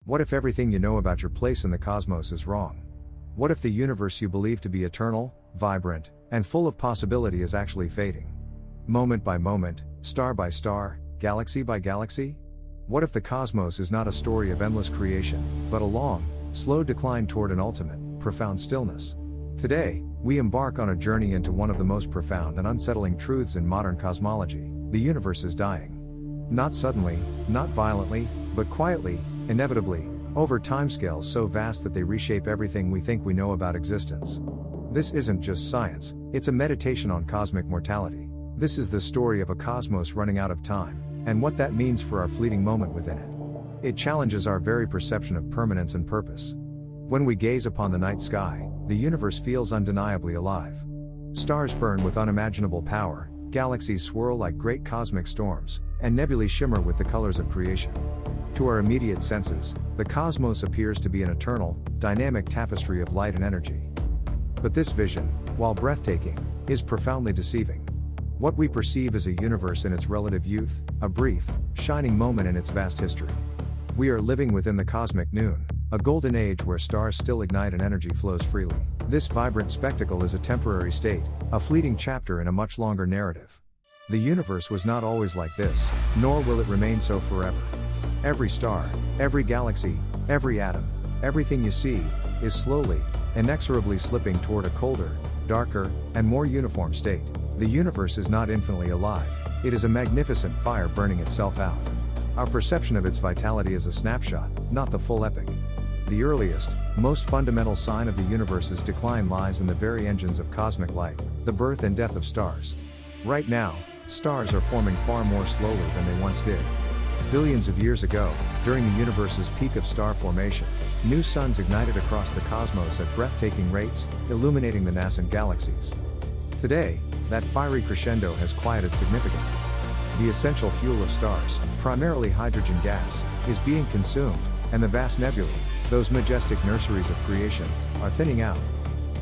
What if everything you know about your place in the cosmos is wrong? What if the universe you believe to be eternal, vibrant, and full of possibility is actually fading? Moment by moment, star by star, galaxy by galaxy? What if the cosmos is not a story of endless creation, but a long, slow decline toward an ultimate, profound stillness? Today, we embark on a journey into one of the most profound and unsettling truths in modern cosmology: the universe is dying. Not suddenly, not violently, but quietly, inevitably, over timescales so vast that they reshape everything we think we know about existence. This isn't just science, it's a meditation on cosmic mortality. This is the story of a cosmos running out of time, and what that means for our fleeting moment within it. It challenges our very perception of permanence and purpose. When we gaze upon the night sky, the universe feels undeniably alive. Stars burn with unimaginable power, galaxies swirl like great cosmic storms, and nebulae shimmer with the colors of creation. To our immediate senses, the cosmos appears to be an eternal, dynamic tapestry of light and energy. But this vision, while breathtaking, is profoundly deceiving. What we perceive is a universe in its relative youth, a brief, shining moment in its vast history. We are living within the cosmic noon, a golden age where stars still ignite and energy flows freely. This vibrant spectacle is a temporary state, a fleeting chapter in a much longer narrative. The universe was not always like this, nor will it remain so forever. Every star, every galaxy, every atom, everything you see, is slowly, inexorably slipping toward a colder, darker, and more uniform state. The universe is not infinitely alive, it is a magnificent fire burning itself out. Our perception of its vitality is a snapshot, not the full epic. The earliest, most fundamental sign of the universe's decline lies in the very engines of cosmic light, the birth and death of stars. Right now, stars are forming far more slowly than they once did. Billions of years ago, during the universe's peak of star formation, new suns ignited across the cosmos at breathtaking rates, illuminating the nascent galaxies. Today, that fiery crescendo has quieted significantly. The essential fuel of stars, primarily hydrogen gas, is being consumed, and the vast nebulae, those majestic nurseries of creation, are thinning out.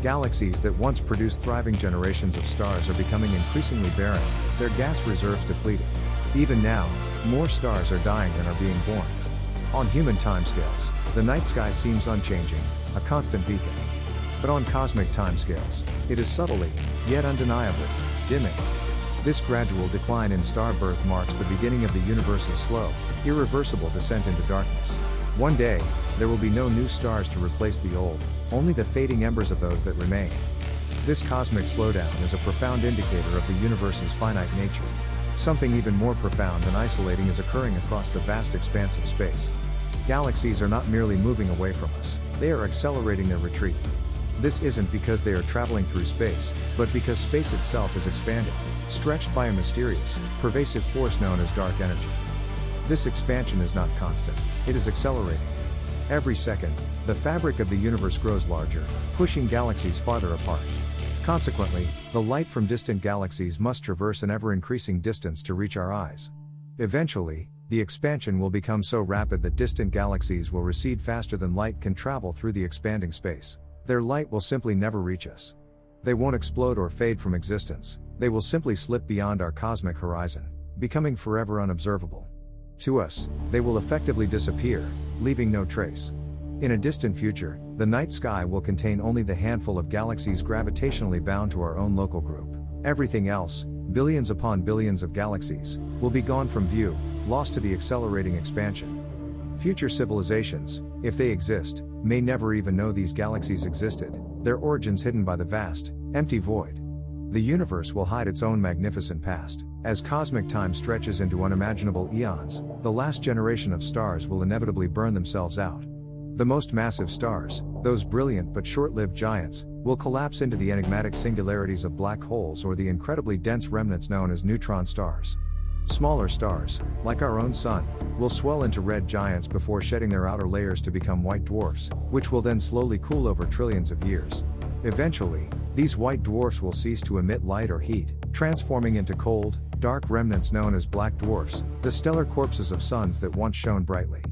Galaxies that once produced thriving generations of stars are becoming increasingly barren, their gas reserves depleting. Even now, more stars are dying than are being born. On human timescales, the night sky seems unchanging, a constant beacon. But on cosmic timescales, it is subtly, yet undeniably, dimming. This gradual decline in star birth marks the beginning of the universe's slow, irreversible descent into darkness. One day, there will be no new stars to replace the old, only the fading embers of those that remain. This cosmic slowdown is a profound indicator of the universe's finite nature. Something even more profound and isolating is occurring across the vast expanse of space. Galaxies are not merely moving away from us, they are accelerating their retreat. This isn't because they are traveling through space, but because space itself is expanding, stretched by a mysterious, pervasive force known as dark energy. This expansion is not constant, it is accelerating. Every second, the fabric of the universe grows larger, pushing galaxies farther apart. Consequently, the light from distant galaxies must traverse an ever-increasing distance to reach our eyes. Eventually, the expansion will become so rapid that distant galaxies will recede faster than light can travel through the expanding space. Their light will simply never reach us. They won't explode or fade from existence, they will simply slip beyond our cosmic horizon, becoming forever unobservable. To us, they will effectively disappear, leaving no trace. In a distant future, the night sky will contain only the handful of galaxies gravitationally bound to our own local group. Everything else, billions upon billions of galaxies, will be gone from view, lost to the accelerating expansion. Future civilizations, if they exist, may never even know these galaxies existed, their origins hidden by the vast, empty void. The universe will hide its own magnificent past. As cosmic time stretches into unimaginable eons, the last generation of stars will inevitably burn themselves out. The most massive stars, those brilliant but short-lived giants, will collapse into the enigmatic singularities of black holes or the incredibly dense remnants known as neutron stars. Smaller stars, like our own sun, will swell into red giants before shedding their outer layers to become white dwarfs, which will then slowly cool over trillions of years. Eventually, these white dwarfs will cease to emit light or heat, transforming into cold, dark remnants known as black dwarfs, the stellar corpses of suns that once shone brightly.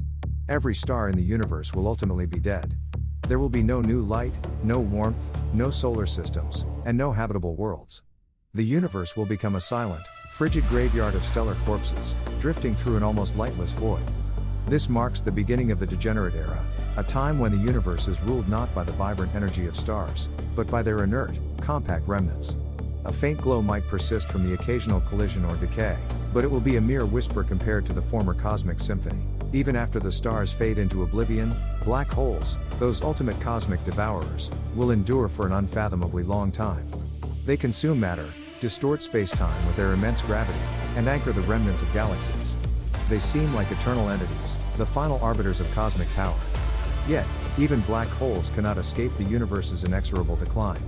Every star in the universe will ultimately be dead. There will be no new light, no warmth, no solar systems, and no habitable worlds. The universe will become a silent, frigid graveyard of stellar corpses, drifting through an almost lightless void. This marks the beginning of the degenerate era, a time when the universe is ruled not by the vibrant energy of stars, but by their inert, compact remnants. A faint glow might persist from the occasional collision or decay, but it will be a mere whisper compared to the former cosmic symphony. Even after the stars fade into oblivion, black holes, those ultimate cosmic devourers, will endure for an unfathomably long time. They consume matter, distort space-time with their immense gravity, and anchor the remnants of galaxies. They seem like eternal entities, the final arbiters of cosmic power. Yet, even black holes cannot escape the universe's inexorable decline.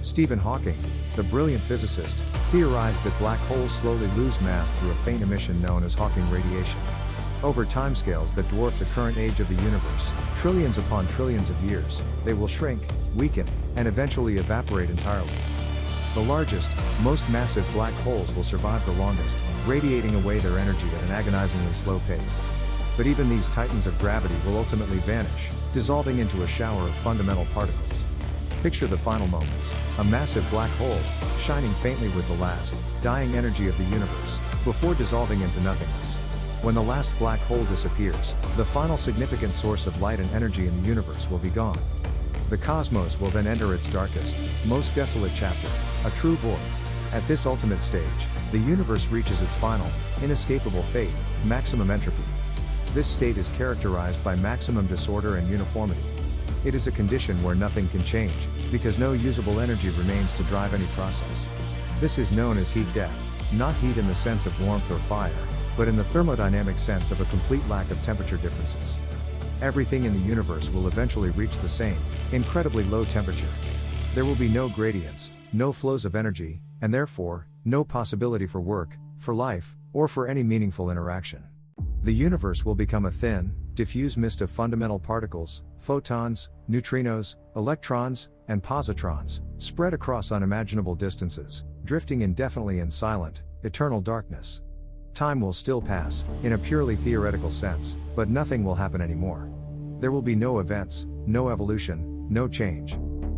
Stephen Hawking, the brilliant physicist, theorized that black holes slowly lose mass through a faint emission known as Hawking radiation. Over timescales that dwarf the current age of the universe, trillions upon trillions of years, they will shrink, weaken, and eventually evaporate entirely. The largest, most massive black holes will survive the longest, radiating away their energy at an agonizingly slow pace. But even these titans of gravity will ultimately vanish, dissolving into a shower of fundamental particles. Picture the final moments, a massive black hole, shining faintly with the last, dying energy of the universe, before dissolving into nothingness. When the last black hole disappears, the final significant source of light and energy in the universe will be gone. The cosmos will then enter its darkest, most desolate chapter, a true void. At this ultimate stage, the universe reaches its final, inescapable fate, maximum entropy. This state is characterized by maximum disorder and uniformity. It is a condition where nothing can change, because no usable energy remains to drive any process. This is known as heat death, not heat in the sense of warmth or fire, but in the thermodynamic sense of a complete lack of temperature differences. Everything in the universe will eventually reach the same, incredibly low temperature. There will be no gradients, no flows of energy, and therefore, no possibility for work, for life, or for any meaningful interaction. The universe will become a thin, diffuse mist of fundamental particles, photons, neutrinos, electrons, and positrons, spread across unimaginable distances, drifting indefinitely in silent, eternal darkness. Time will still pass, in a purely theoretical sense, but nothing will happen anymore. There will be no events, no evolution, no change.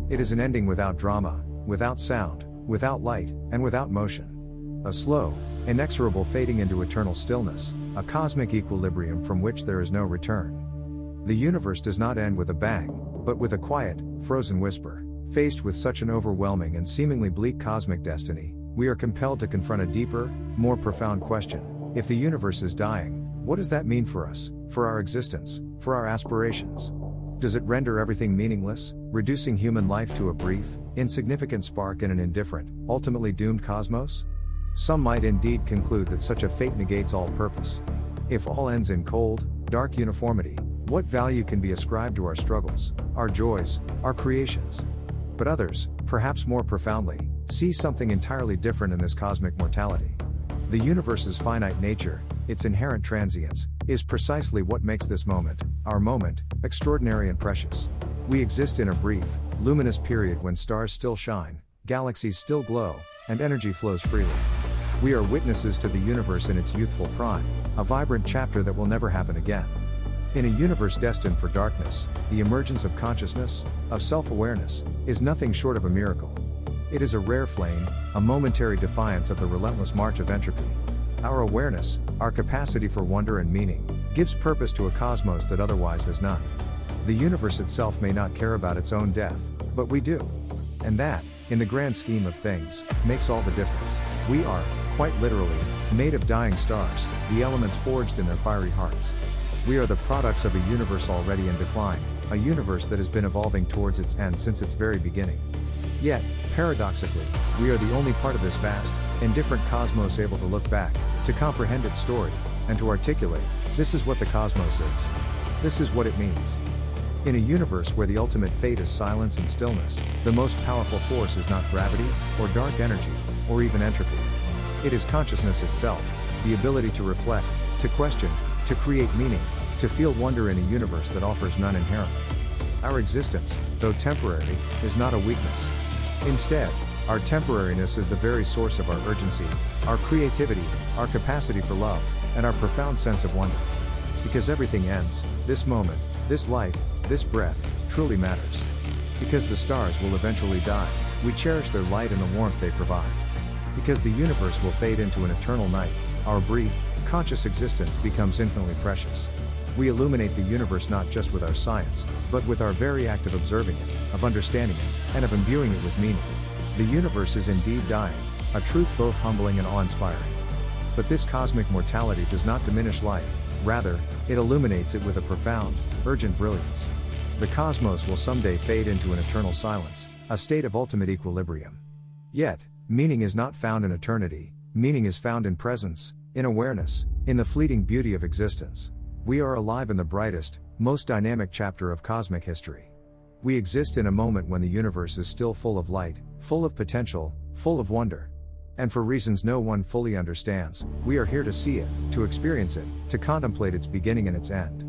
It is an ending without drama, without sound, without light, and without motion. A slow, inexorable fading into eternal stillness, a cosmic equilibrium from which there is no return. The universe does not end with a bang, but with a quiet, frozen whisper. Faced with such an overwhelming and seemingly bleak cosmic destiny, we are compelled to confront a deeper, more profound question. If the universe is dying, what does that mean for us, for our existence, for our aspirations? Does it render everything meaningless, reducing human life to a brief, insignificant spark in an indifferent, ultimately doomed cosmos? Some might indeed conclude that such a fate negates all purpose. If all ends in cold, dark uniformity, what value can be ascribed to our struggles, our joys, our creations? But others, perhaps more profoundly, see something entirely different in this cosmic mortality. The universe's finite nature, its inherent transience, is precisely what makes this moment, our moment, extraordinary and precious. We exist in a brief, luminous period when stars still shine, galaxies still glow, and energy flows freely. We are witnesses to the universe in its youthful prime, a vibrant chapter that will never happen again. In a universe destined for darkness, the emergence of consciousness, of self-awareness, is nothing short of a miracle. It is a rare flame, a momentary defiance of the relentless march of entropy. Our awareness, our capacity for wonder and meaning, gives purpose to a cosmos that otherwise has none. The universe itself may not care about its own death, but we do. And that, in the grand scheme of things, makes all the difference. We are, quite literally, made of dying stars, the elements forged in their fiery hearts. We are the products of a universe already in decline, a universe that has been evolving towards its end since its very beginning. Yet, paradoxically, we are the only part of this vast, indifferent cosmos able to look back, to comprehend its story, and to articulate, this is what the cosmos is. This is what it means. In a universe where the ultimate fate is silence and stillness, the most powerful force is not gravity, or dark energy, or even entropy. It is consciousness itself, the ability to reflect, to question, to create meaning, to feel wonder in a universe that offers none inherently. Our existence, though temporary, is not a weakness. Instead, our temporariness is the very source of our urgency, our creativity, our capacity for love, and our profound sense of wonder. Because everything ends, this moment, this life, this breath, truly matters. Because the stars will eventually die, we cherish their light and the warmth they provide. Because the universe will fade into an eternal night, our brief, conscious existence becomes infinitely precious. We illuminate the universe not just with our science, but with our very act of observing it, of understanding it, and of imbuing it with meaning. The universe is indeed dying, a truth both humbling and awe-inspiring. But this cosmic mortality does not diminish life, rather, it illuminates it with a profound, urgent brilliance. The cosmos will someday fade into an eternal silence, a state of ultimate equilibrium. Yet, meaning is not found in eternity, meaning is found in presence, in awareness, in the fleeting beauty of existence. We are alive in the brightest, most dynamic chapter of cosmic history. We exist in a moment when the universe is still full of light, full of potential, full of wonder. And for reasons no one fully understands, we are here to see it, to experience it, to contemplate its beginning and its end.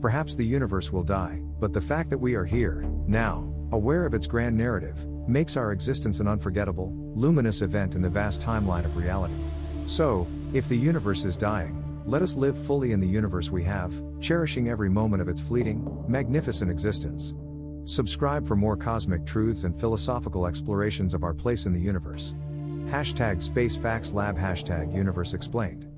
Perhaps the universe will die, but the fact that we are here, now, aware of its grand narrative, makes our existence an unforgettable, luminous event in the vast timeline of reality. So, if the universe is dying, let us live fully in the universe we have, cherishing every moment of its fleeting, magnificent existence. Subscribe for more cosmic truths and philosophical explorations of our place in the universe. #SpaceFactsLab #Universe Explained